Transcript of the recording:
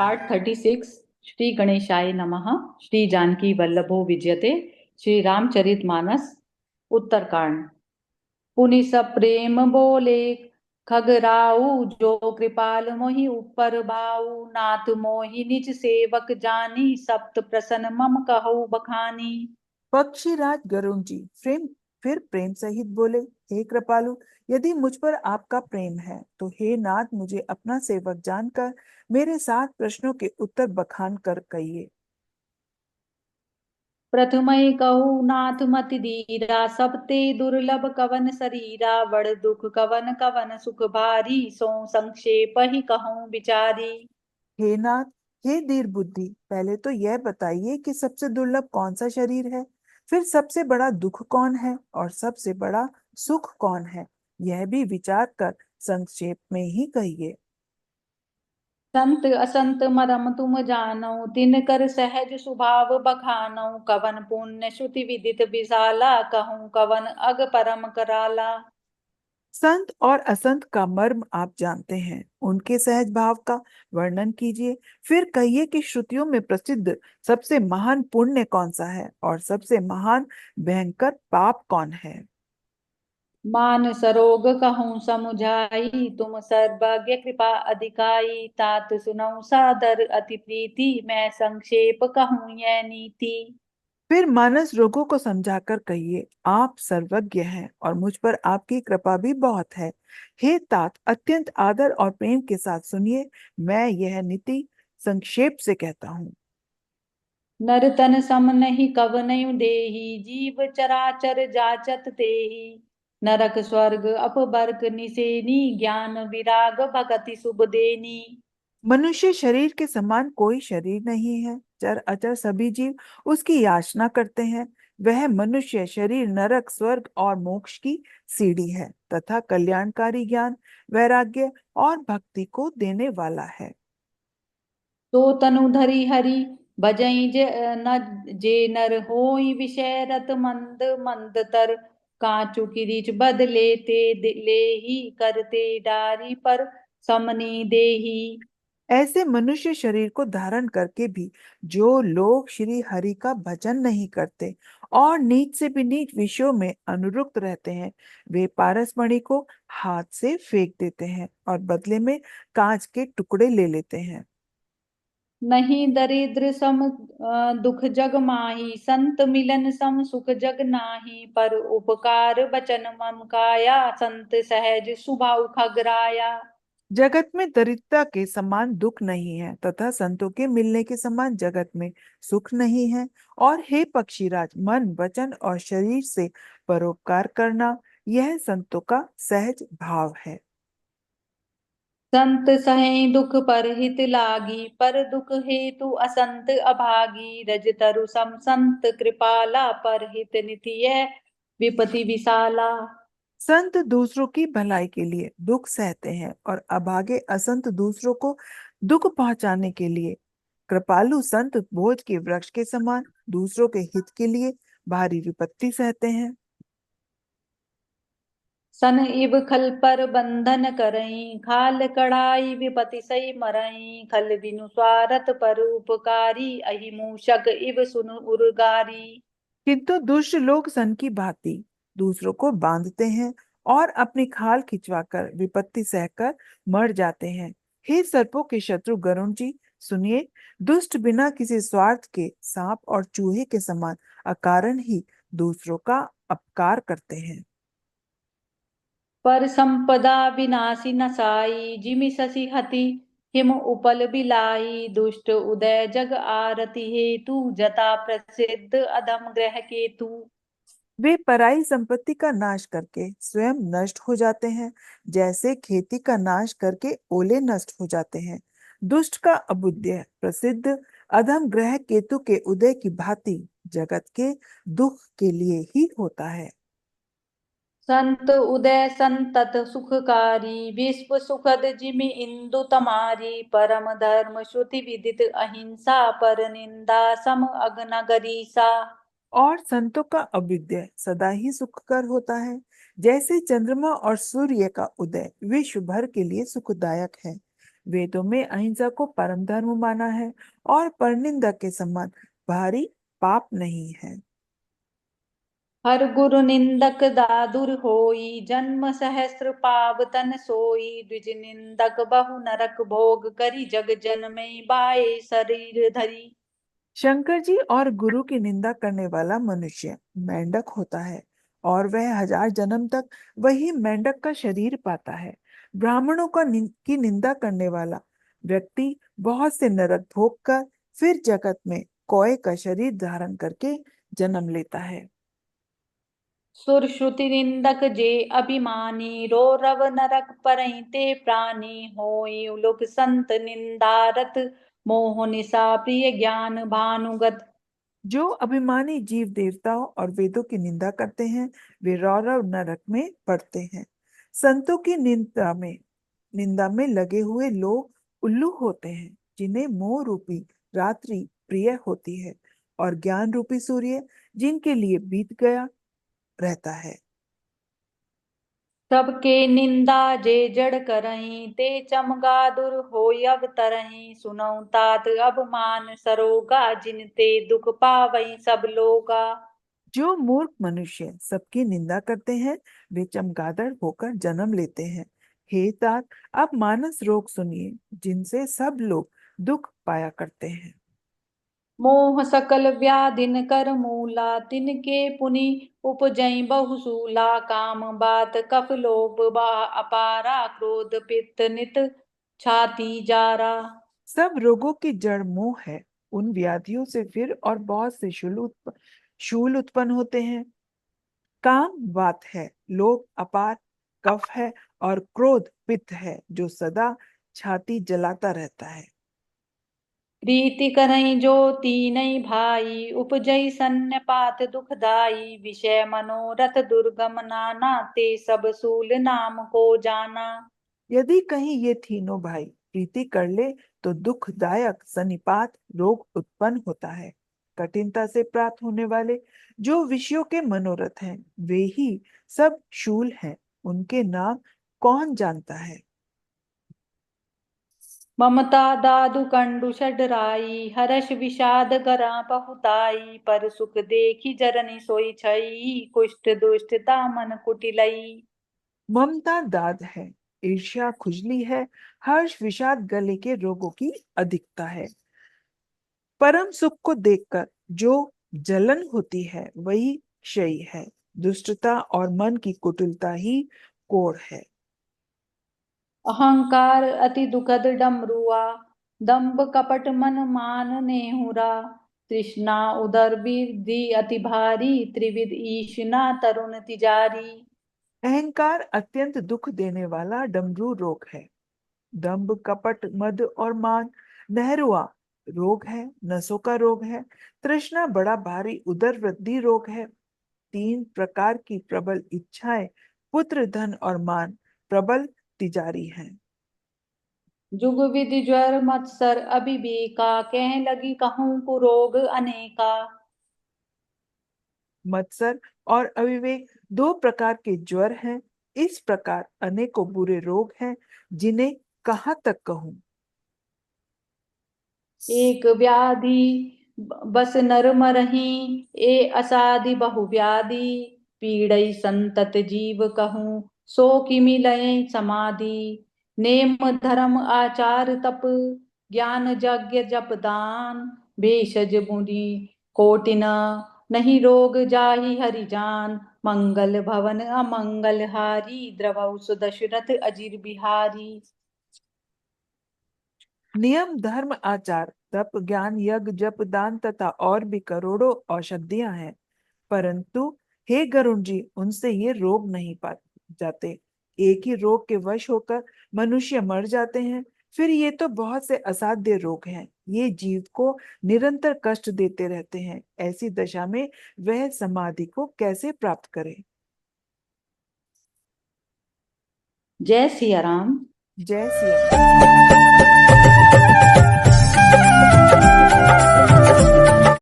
Part 36 Shri गणेशाय नमः। श्री जानकी वल्लभो विजयते। श्री रामचरितमानस उत्तरकांड। पुनि सप्रेम बोले खगराऊ, जो कृपाल मोहि ऊपर भाऊ। नाथ मोहि निज सेवक जानी, सप्त प्रसन्न मम कहु बखानी। पक्षीराज गरुण जी फिर प्रेम सहित बोले, हे कृपालु, यदि मुझ पर आपका प्रेम है तो हे नाथ, मुझे अपना सेवक जानकर मेरे 7 प्रश्नों के उत्तर बखान कर कहिए। प्रथमई कहु नाथ मति धीरा, सबते दुर्लभ कवन शरीरा। बड़ दुख कवन कवन सुख भारी, सो संक्षेप ही कहूँ विचारी। हे नाथ, हे धीर बुद्धि, पहले तो यह बताइए कि सबसे दुर्लभ कौन सा शरीर है, फिर सबसे बड़ा दुख कौन है और सबसे बड़ा सुख कौन है, यह भी विचार कर संक्षेप में ही कहिए। संत असंत मरम तुम जानो, तिनकर सहज स्वभाव बखानो। कवन पुण्य श्रुति विदित विशाला, कहूँ कवन अग परम कराला। संत और असंत का मर्म आप जानते हैं, उनके सहज भाव का वर्णन कीजिए। फिर कहिए कि श्रुतियों में प्रसिद्ध सबसे महान पुण्य कौन सा है और सबसे महान भयंकर पाप कौन है। मान सरोग कहूँ समुझाई, तुम सर्वज्ञ कृपा अधिकाई। तात सुनऊ सादर अति प्रीति, मैं संक्षेप कहूँ यह नीति। फिर मानस रोगों को समझाकर कहिए, आप सर्वज्ञ हैं और मुझ पर आपकी कृपा भी बहुत है। हे तात, अत्यंत आदर और प्रेम के साथ सुनिए, मैं यह नीति संक्षेप से कहता हूँ। नर तन सम नहीं कवनयु देही, जीव चराचर जाचत तेही। नरक स्वर्ग अपबर्क निसेनी, ज्ञान विराग भगति शुभ देनी। मनुष्य शरीर के समान कोई शरीर नहीं है, चर अचर सभी जीव उसकी याचना करते हैं। वह मनुष्य शरीर नरक, स्वर्ग और मोक्ष की सीढ़ी है तथा कल्याणकारी ज्ञान, वैराग्य और भक्ति को देने वाला है। तो तनु धरि हरि भजई जे न, जे नर होई विषय रत मंद मंद तर। कांचु किरीच बदले ते लेही, करते डारी पर समनी देही। ऐसे मनुष्य शरीर को धारण करके भी जो लोग श्री हरि का भजन नहीं करते और नीच से भी नीच विषयों में अनुरक्त रहते हैं, वे पारसमणि को हाथ से फेंक देते हैं और बदले में कांच के टुकड़े ले लेते हैं। नहीं दरिद्र सम दुख जग माही, संत मिलन सम सुख जग नाही। पर उपकार बचन मम काया, संत सहज स्वभाव खगराया। जगत में दरिद्रता के समान दुख नहीं है तथा संतों के मिलने के समान जगत में सुख नहीं है। और हे पक्षीराज, मन, वचन और शरीर से परोपकार करना, यह संतों का सहज भाव है। संत सहे दुख पर हित लागी, पर दुख हेतु असंत अभागी। रज तरु सम संत कृपाला, पर हित नितिय विपति विशाला। संत दूसरों की भलाई के लिए दुख सहते हैं और अभागे असंत दूसरों को दुख पहुंचाने के लिए। कृपालु संत बोझ के वृक्ष के समान दूसरों के हित के लिए भारी विपत्ति सहते हैं। सन इव खल पर बंधन करई, खाल कढ़ाई विपति सई मरई। खल बिनु स्वारथ पर उपकारी, अहि मूषक इव सुनु उर्गारी। किंतु दुष्ट लोग सन की भांति दूसरों को बांधते हैं और अपनी खाल खिंचवाकर विपत्ति सहकर मर जाते हैं। हे सर्पों के शत्रु गरुण जी, सुनिए, दुष्ट बिना किसी स्वार्थ के सांप और चूहे के समान अकारण ही दूसरों का अपकार करते हैं। पर संपदा विनाशी नसाई, जिमि शशि हति हिम उपल बिलाई। दुष्ट उदय जग आरति हेतु, जता प्रसिद्ध अधम ग्रह केतु। वे पराई संपत्ति का नाश करके स्वयं नष्ट हो जाते हैं, जैसे खेती का नाश करके ओले नष्ट हो जाते हैं। दुष्ट का अबुद्ध प्रसिद्ध अधम ग्रह केतु के उदय की भांति जगत के दुख के लिए ही होता है। संत उदय संतत सुखकारी, विश्व सुखद जिमि इंदु तमारी। परम धर्म श्रुति विदित अहिंसा, पर निंदा सम अग्नगरीसा। और संतों का अभ्युदय सदा ही सुखकर होता है, जैसे चंद्रमा और सूर्य का उदय विश्व भर के लिए सुखदायक है। वेदों में अहिंसा को परम धर्म माना है और परनिंदा के समान भारी पाप नहीं है। हर गुरु निंदक दादुर होई, जन्म सहस्त्र पाव तन सोई। द्विज निंदक बहु नरक भोग, करी जग जन में बाए शरीर धरी। शंकर जी और गुरु की निंदा करने वाला मनुष्य मेंढक होता है और वह 1000 जन्म तक वही मेंढक का शरीर पाता है। ब्राह्मणों की निंदा करने वाला व्यक्ति बहुत से नरक भोग कर फिर जगत में कौए का शरीर धारण करके जन्म लेता है। सुर श्रुति निंदक जे अभिमानी, रो रव नरक परहीं ते प्राणी। होई उलुक संत निंदारत, मोह निशा प्रिय ज्ञान भानुगत। जो अभिमानी जीव देवताओं और वेदों की निंदा करते हैं वे रौरव नरक में पड़ते हैं। संतों की निंदा में लगे हुए लोग उल्लू होते हैं जिन्हें मोह रूपी रात्रि प्रिय होती है और ज्ञान रूपी सूर्य जिनके लिए बीत गया रहता है। सबके निंदा जे जड़ करहीं, ते चमगादुर होय अवतरहीं। सुनऊं तात अवमान सरोगा, जिन ते दुख पावहीं सब लोगा। जो मूर्ख मनुष्य सबकी निंदा करते हैं वे चमगादड़ होकर जन्म लेते हैं। हे तात, आप मानस रोग सुनिए जिनसे सब लोग दुख पाया करते हैं। मोह सकल व्याधिन कर मूला, तिनके पुनि उपजई बहुसूला। काम बात कफ लोभ अपारा, क्रोध पित्त नित छाती जारा। सब रोगों की जड़ मोह है। उन व्याधियों से फिर और बहुत से शूल उत्पन्न होते हैं। काम वात है, लोभ अपार कफ है और क्रोध पित्त है जो सदा छाती जलाता रहता है। प्रीति करई जो तीनई भाई, उपजई सन्न्यपात दुखदाई। विषय मनोरथ दुर्गम नाना, ते सब सूल नाम को जाना। यदि कहीं ये तीनों भाई प्रीति कर ले तो दुखदायक सन्निपात रोग उत्पन्न होता है। कठिनता से प्राप्त होने वाले जो विषयों के मनोरथ हैं वे ही सब शूल हैं। उनके नाम कौन जानता है। ममता दादु कंडु षडराई, हर्ष विषाद गरा बहुताई। पर सुख देखी जरनी सोई छई, कुष्ठ दुष्टता मन कुटिलई। ममता दाद है, ईर्ष्या खुजली है, हर्ष विषाद गले के रोगों की अधिकता है। परम सुख को देखकर जो जलन होती है वही क्षय है। दुष्टता और मन की कुटिलता ही कोढ़ है। अहंकार अति दुखद डमरुआ, दंभ कपट मन मान नेहुरा। तृष्णा उदर वृद्धि अति भारी, त्रिविध ईशना तरुण तिजारी। अहंकार अत्यंत दुख देने वाला डमरू रोग है। दंभ कपट मद और मान नहरुआ रोग है, नसों का रोग है। तृष्णा बड़ा भारी उदर वृद्धि रोग है। 3 प्रकार की प्रबल इच्छाएं पुत्र धन और मान प्रबल तिजारी हैं। जुग विधि ज्वर मत्सर अभिवेका, कह लगी कहूँ कुरोग अनेका। मत्सर और अविवेक 2 प्रकार के ज्वर हैं। इस प्रकार अनेकों बुरे रोग हैं जिन्हें कहाँ तक कहूं। एक व्याधि बस नर मरही, ए असाधि बहु व्याधि। पीड़ई संतत जीव कहूँ, सो किमि लय समाधि। नेम धर्म आचार तप, ज्ञान यज्ञ जप दान। भेषज मुनि कोटिन, नहीं रोग जाहि हरि जान। मंगल भवन अमंगल हारी, द्रवहु सुदशरथ अजिर बिहारी। नियम धर्म आचार तप ज्ञान यज्ञ जप दान तथा और भी करोड़ों औषधियां हैं, परंतु हे गरुण जी उनसे ये रोग नहीं पा जाते। एक ही रोग के वश होकर मनुष्य मर जाते हैं। फिर ये तो बहुत से असाध्य रोग हैं। ये जीव को निरंतर कष्ट देते रहते हैं। ऐसी दशा में वह समाधि को कैसे प्राप्त करे। जय सिया राम। जय सिया राम।